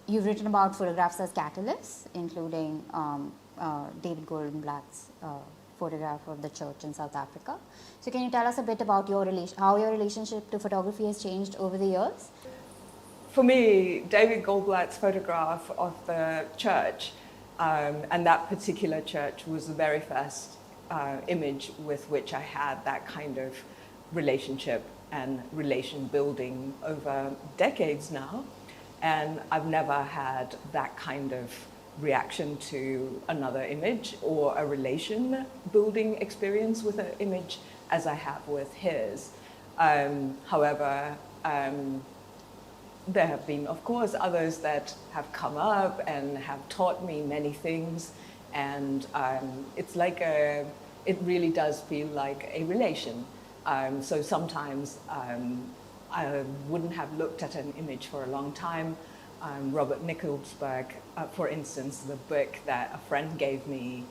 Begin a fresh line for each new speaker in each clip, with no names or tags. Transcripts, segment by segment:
you've written about photographs as catalysts, including David Goldenblatt's photograph of the church in South Africa. So can you tell us a bit about how your relationship to photography has changed over the years?
For me, David Goldblatt's photograph of the church, and that particular church, was the very first image with which I had that kind of relationship and relation building over decades now. And I've never had that kind of reaction to another image or a relation building experience with an image as I have with his. However, there have been, of course, others that have come up and have taught me many things, and it's like it really does feel like a relation. So sometimes I wouldn't have looked at an image for a long time. Robert Nickelsburg, for instance, the book that a friend gave me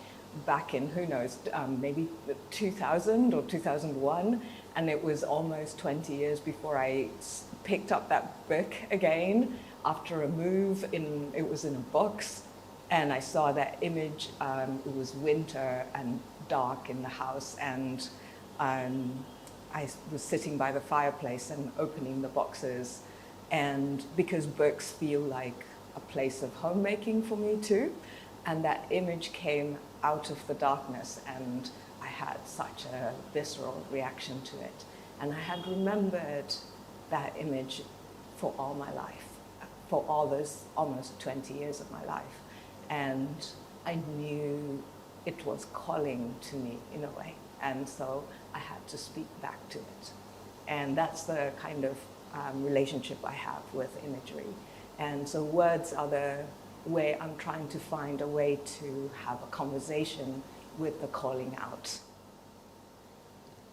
back in, who knows, maybe 2000 or 2001, and it was almost 20 years before I picked up that book again after a move. It was in a box, and I saw that image. It was winter and dark in the house, and I was sitting by the fireplace and opening the boxes, and because books feel like a place of homemaking for me too, and that image came out of the darkness, and I had such a visceral reaction to it. And I had remembered that image for all my life, for all those almost 20 years of my life. And I knew it was calling to me in a way. And so I had to speak back to it. And that's the kind of relationship I have with imagery. And so words are the way I'm trying to find a way to have a conversation with the calling out.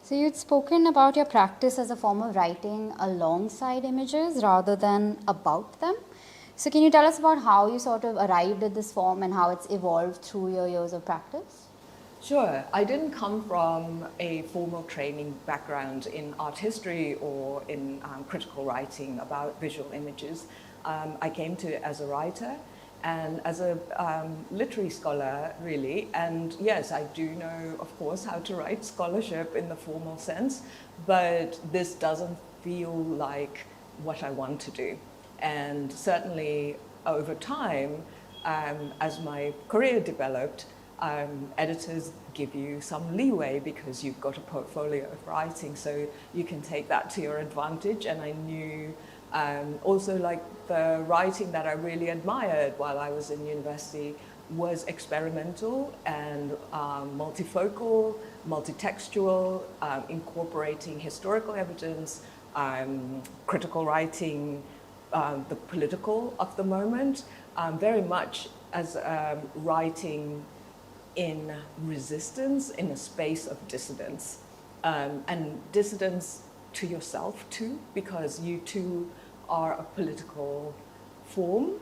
So you'd spoken about your practice as a form of writing alongside images rather than about them. So can you tell us about how you sort of arrived at this form and how it's evolved through your years of practice?
Sure. I didn't come from a formal training background in art history or in critical writing about visual images. I came to it as a writer and as a literary scholar, really. And yes, I do know, of course, how to write scholarship in the formal sense, but this doesn't feel like what I want to do. And certainly over time, as my career developed, editors give you some leeway because you've got a portfolio of writing, so you can take that to your advantage. And I knew also, like, the writing that I really admired while I was in university was experimental and multifocal, multitextual, incorporating historical evidence, critical writing, the political of the moment, very much as writing in resistance, in a space of dissidence, and dissidence to yourself too, because you too are a political form,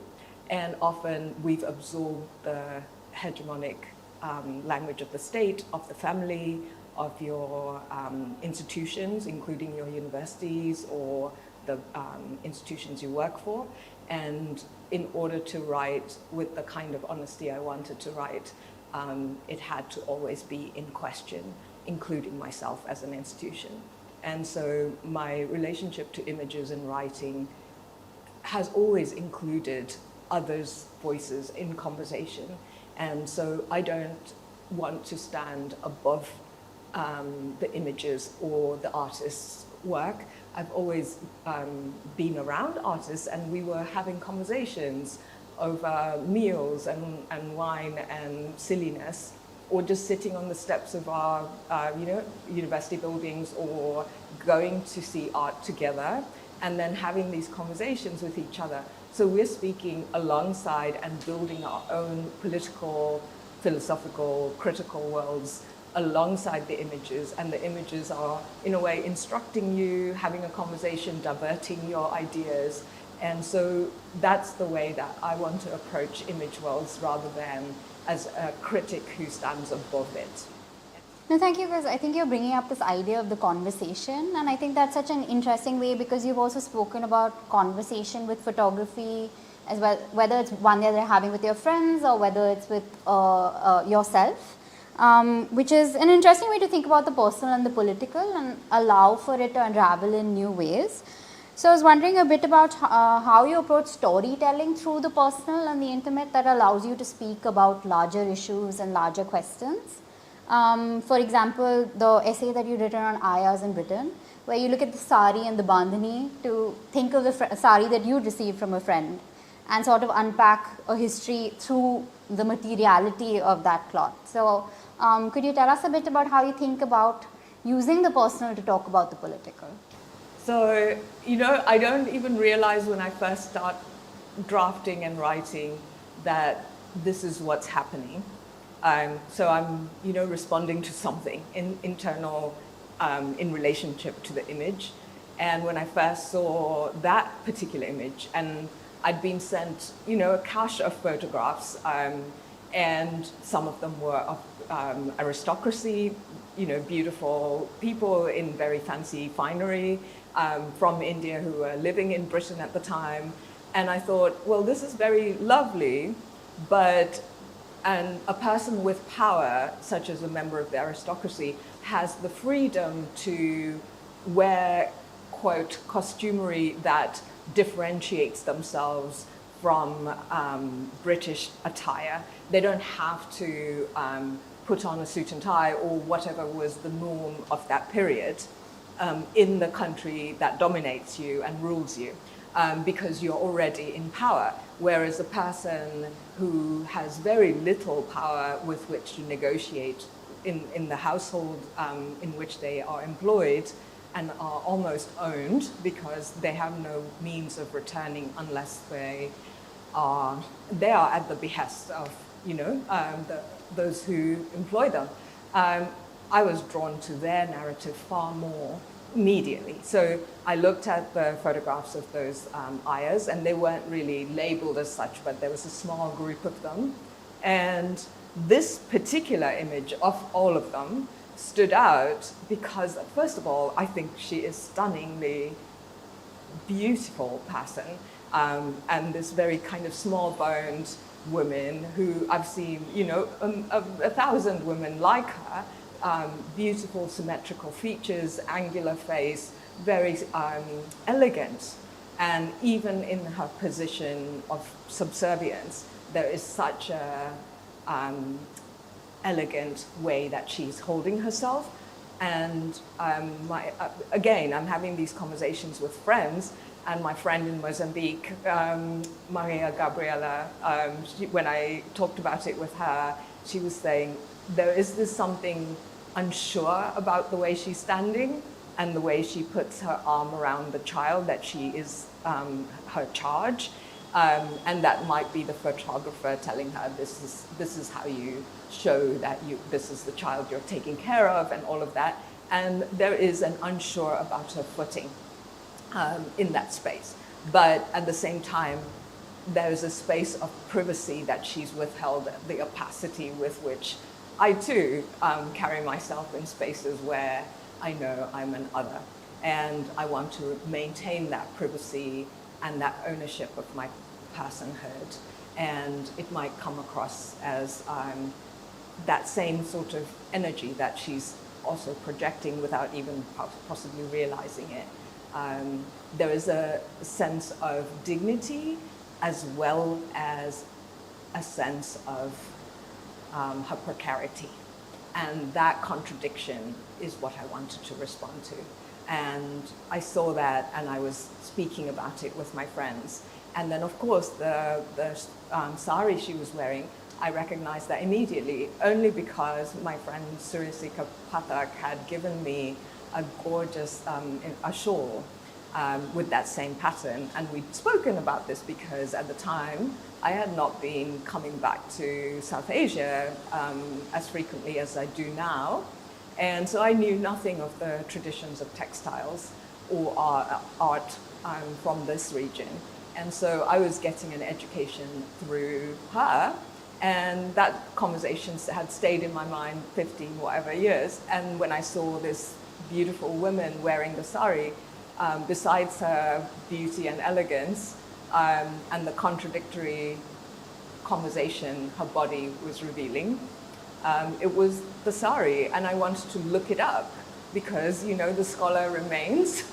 and often we've absorbed the hegemonic language of the state, of the family, of your institutions, including your universities or the institutions you work for. And in order to write with the kind of honesty I wanted to write, it had to always be in question, including myself as an institution. And so my relationship to images and writing has always included others' voices in conversation. And so I don't want to stand above the images or the artist's work. I've always been around artists, and we were having conversations over meals and wine and silliness, or just sitting on the steps of our university buildings, or going to see art together, and then having these conversations with each other. So we're speaking alongside and building our own political, philosophical, critical worlds alongside the images, and the images are, in a way, instructing you, having a conversation, diverting your ideas. And so that's the way that I want to approach image worlds, rather than as a critic who stands above it.
No, thank you, because I think you're bringing up this idea of the conversation, and I think that's such an interesting way, because you've also spoken about conversation with photography as well, whether it's one that they're having with your friends or whether it's with yourself, which is an interesting way to think about the personal and the political and allow for it to unravel in new ways. So I was wondering a bit about how you approach storytelling through the personal and the intimate that allows you to speak about larger issues and larger questions. For example, the essay that you written on ayahs in Britain, where you look at the sari and the bandhani to think of the sari that you received from a friend and sort of unpack a history through the materiality of that cloth. So could you tell us a bit about how you think about using the personal to talk about the political?
So, I don't even realize when I first start drafting and writing that this is what's happening. So I'm, responding to something internal in relationship to the image. And when I first saw that particular image, and I'd been sent, a cache of photographs, and some of them were of aristocracy, beautiful people in very fancy finery from India who were living in Britain at the time. And I thought, well, this is very lovely, but a person with power, such as a member of the aristocracy, has the freedom to wear, quote, costumery that differentiates themselves from British attire. They don't have to put on a suit and tie or whatever was the norm of that period in the country that dominates you and rules you, because you're already in power. Whereas a person who has very little power with which to negotiate in the household in which they are employed and are almost owned because they have no means of returning unless they are at the behest of those who employ them. I was drawn to their narrative far more immediately. So I looked at the photographs of those ayahs, and they weren't really labeled as such, but there was a small group of them. And this particular image of all of them stood out because, first of all, I think she is stunningly beautiful person, and this very kind of small-boned woman who I've seen, 1,000 women like her, beautiful symmetrical features, angular face, very elegant. And even in her position of subservience, there is such a elegant way that she's holding herself. And again, I'm having these conversations with friends, and my friend in Mozambique, Maria Gabriela, when I talked about it with her, she was saying, there is this something unsure about the way she's standing and the way she puts her arm around the child, that she is her charge. And that might be the photographer telling her, this is how you show that this is the child you're taking care of, and all of that. And there is an unsure about her footing in that space. But at the same time, there's a space of privacy that she's withheld, the opacity with which I too carry myself in spaces where I know I'm an other. And I want to maintain that privacy and that ownership of my personhood. And it might come across as that same sort of energy that she's also projecting without even possibly realizing it. There is a sense of dignity as well as a sense of her precarity. And that contradiction is what I wanted to respond to. And I saw that, and I was speaking about it with my friends. And then, of course, the sari she was wearing, I recognized that immediately, only because my friend Surisika Pathak had given me a gorgeous a shawl with that same pattern. And we'd spoken about this because at the time, I had not been coming back to South Asia as frequently as I do now. And so I knew nothing of the traditions of textiles or art from this region. And so I was getting an education through her. And that conversation had stayed in my mind 15 whatever years. And when I saw this beautiful woman wearing the sari, besides her beauty and elegance, and the contradictory conversation her body was revealing. It was the sari, and I wanted to look it up because, you know, the scholar remains.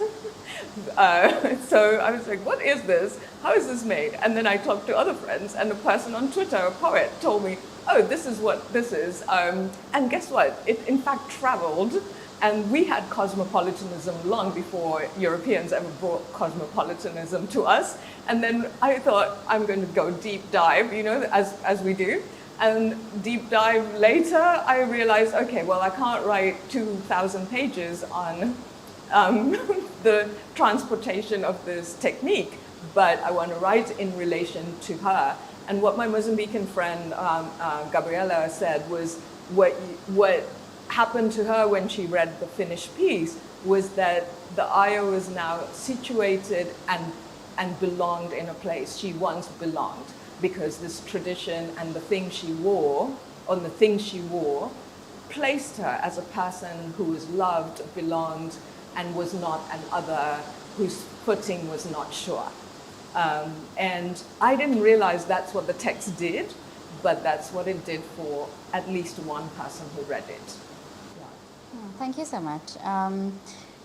So I was like, what is this? How is this made? And then I talked to other friends, and a person on Twitter, a poet, told me, oh, this is what this is. And guess what? It in fact traveled, and we had cosmopolitanism long before Europeans ever brought cosmopolitanism to us. And then I thought, I'm going to go deep dive, you know, as we do. And deep dive later, I realized, okay, well, I can't write 2,000 pages on the transportation of this technique, but I want to write in relation to her. And what my Mozambican friend, Gabriela, said was what happened to her when she read the finished piece was that the Ayo is now situated and belonged in a place she once belonged, because this tradition and the thing she wore, placed her as a person who was loved, belonged, and was not an other whose footing was not sure. And I didn't realize that's what the text did, but that's what it did for at least one person who read it.
Thank you so much.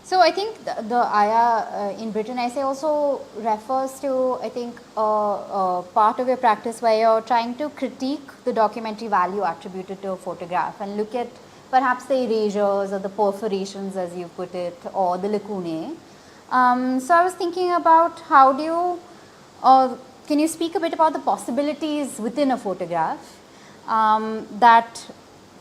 So I think the Aya in Britain essay also refers to, I think, part of your practice where you're trying to critique the documentary value attributed to a photograph and look at perhaps the erasures or the perforations, as you put it, or the lacunae. So I was thinking about how do you, can you speak a bit about the possibilities within a photograph that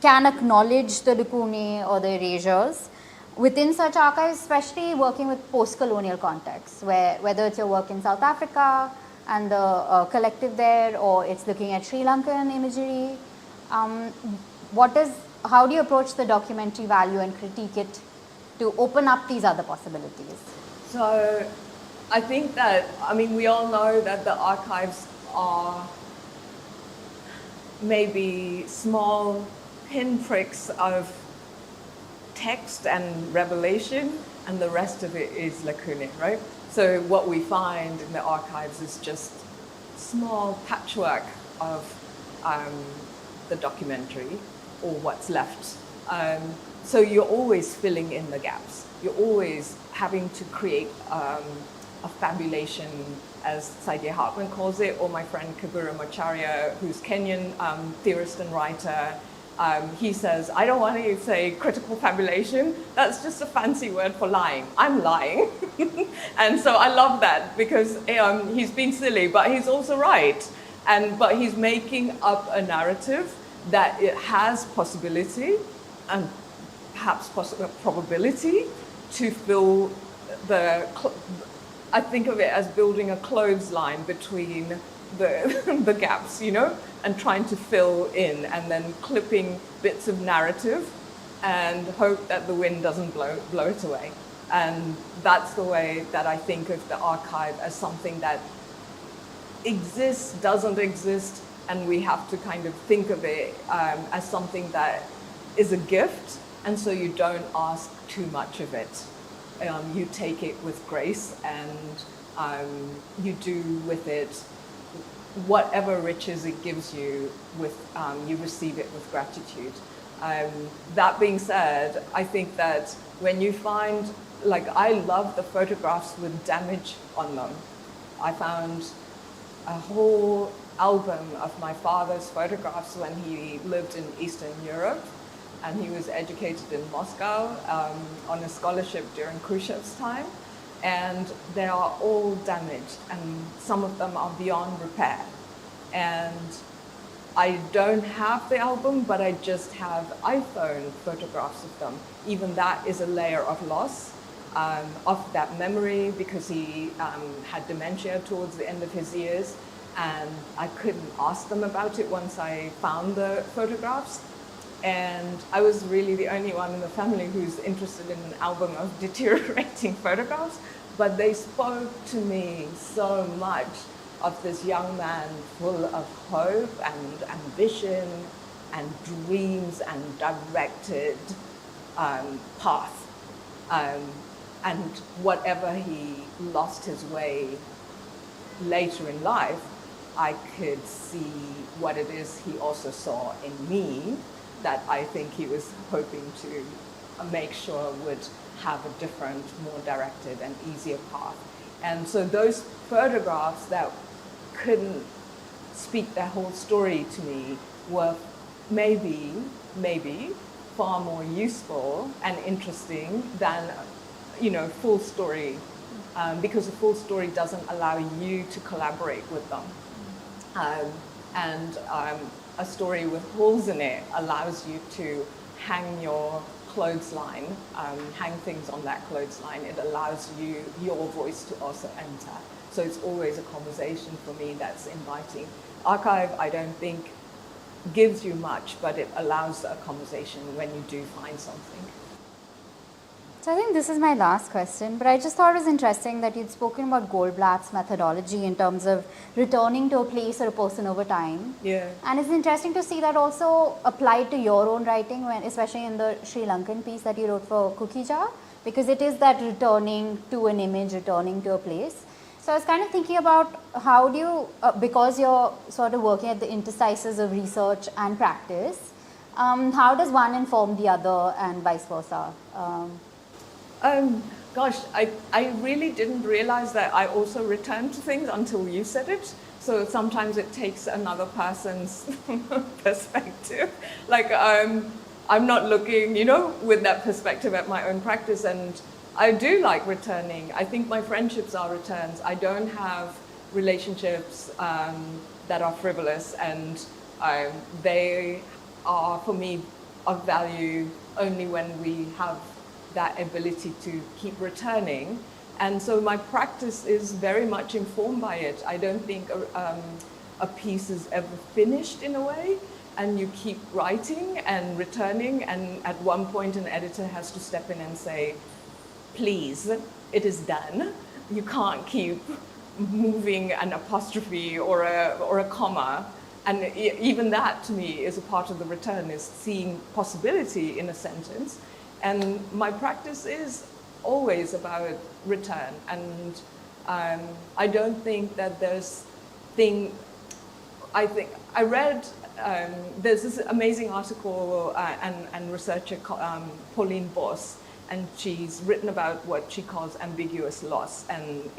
can acknowledge the lacunae or the erasures within such archives, especially working with post-colonial contexts, where whether it's your work in South Africa and the collective there, or it's looking at Sri Lankan imagery. How do you approach the documentary value and critique it to open up these other possibilities?
So I think that, I mean, we all know that the archives are maybe small pinpricks of text and revelation, and the rest of it is lacunae, right? So what we find in the archives is just small patchwork of the documentary, or what's left. So you're always filling in the gaps. You're always having to create a fabulation, as Saidiya Hartman calls it, or my friend Kabura Macharia, who's Kenyan theorist and writer. He says, I don't want to say critical fabulation. That's just a fancy word for lying. I'm lying. And so I love that, because he's being silly, but he's also right. But he's making up a narrative that it has possibility and perhaps probability to fill I think of it as building a clothesline between the gaps, you know, and trying to fill in, and then clipping bits of narrative and hope that the wind doesn't blow it away. And that's the way that I think of the archive, as something that exists, doesn't exist, and we have to kind of think of it as something that is a gift, and so you don't ask too much of it. You take it with grace, and you do with it whatever riches it gives you, you receive it with gratitude. That being said, I think that when you find, like, I love the photographs with damage on them. I found a whole album of my father's photographs when he lived in Eastern Europe, and he was educated in Moscow on a scholarship during Khrushchev's time. And they are all damaged, and some of them are beyond repair. And I don't have the album, but I just have iPhone photographs of them. Even that is a layer of loss of that memory, because he had dementia towards the end of his years, and I couldn't ask them about it once I found the photographs. And I was really the only one in the family who's interested in an album of deteriorating photographs, but they spoke to me so much of this young man full of hope and ambition and dreams and directed path. And whatever he lost his way, later in life, I could see what it is he also saw in me that I think he was hoping to make sure would have a different, more directed and easier path. And so those photographs that couldn't speak their whole story to me were maybe far more useful and interesting than, full story, because a full story doesn't allow you to collaborate with them. And a story with holes in it allows you to hang your clothesline, hang things on that clothesline. It allows your voice to also enter. So it's always a conversation for me that's inviting. Archive, I don't think, gives you much, but it allows a conversation when you do find something.
So I think this is my last question, but I just thought it was interesting that you'd spoken about Goldblatt's methodology in terms of returning to a place or a person over time.
Yeah.
And it's interesting to see that also applied to your own writing, especially in the Sri Lankan piece that you wrote for Cookie Jar, because it is that returning to an image, returning to a place. So I was kind of thinking about how do you, because you're sort of working at the interstices of research and practice, how does one inform the other and vice versa?
Gosh, I really didn't realize that I also return to things until you said it. So sometimes it takes another person's perspective. Like I'm not looking, with that perspective at my own practice, and I do like returning. I think my friendships are returns. I don't have relationships that are frivolous, and they are, for me, of value only when we have that ability to keep returning. And so my practice is very much informed by it. I don't think a piece is ever finished in a way, and you keep writing and returning, and at one point an editor has to step in and say, please, it is done. You can't keep moving an apostrophe or a comma. And even that, to me, is a part of the return, is seeing possibility in a sentence. And my practice is always about return. And I don't think that there's I read, there's this amazing article and researcher, Pauline Boss, and she's written about what she calls ambiguous loss. And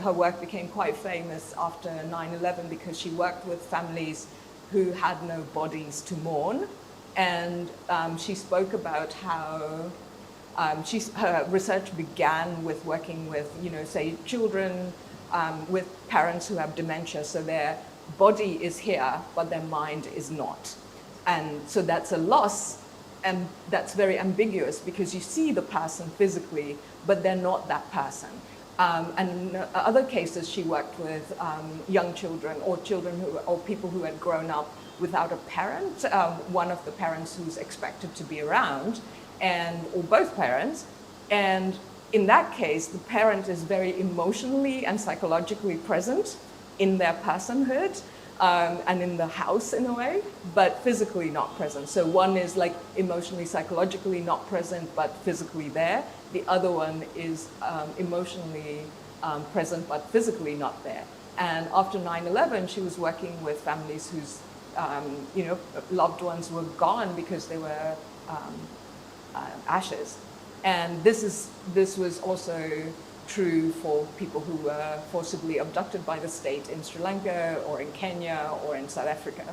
her work became quite famous after 9/11 because she worked with families who had no bodies to mourn. And she spoke about how her research began with working with, say, children with parents who have dementia. So their body is here, but their mind is not. And so that's a loss. And that's very ambiguous because you see the person physically, but they're not that person. And in other cases, she worked with young children or or people who had grown up without a parent, one of the parents who's expected to be around, or both parents. And in that case, the parent is very emotionally and psychologically present in their personhood. And in the house in a way, but physically not present. So one is like emotionally, psychologically not present, but physically there. The other one is emotionally present, but physically not there. And after 9/11, she was working with families whose loved ones were gone because they were ashes. And this was also true for people who were forcibly abducted by the state in Sri Lanka or in Kenya or in South Africa.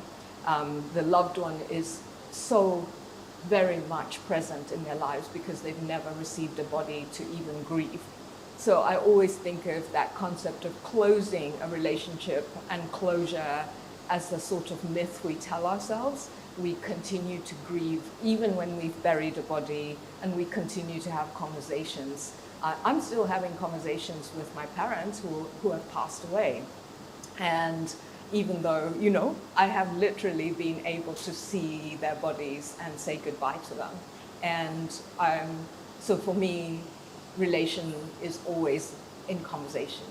The loved one is so very much present in their lives because they've never received a body to even grieve. So I always think of that concept of closing a relationship and closure as a sort of myth we tell ourselves. We continue to grieve even when we've buried a body, and we continue to have conversations. I'm still having conversations with my parents who have passed away. And even though, I have literally been able to see their bodies and say goodbye to them. And so for me, relation is always in conversation.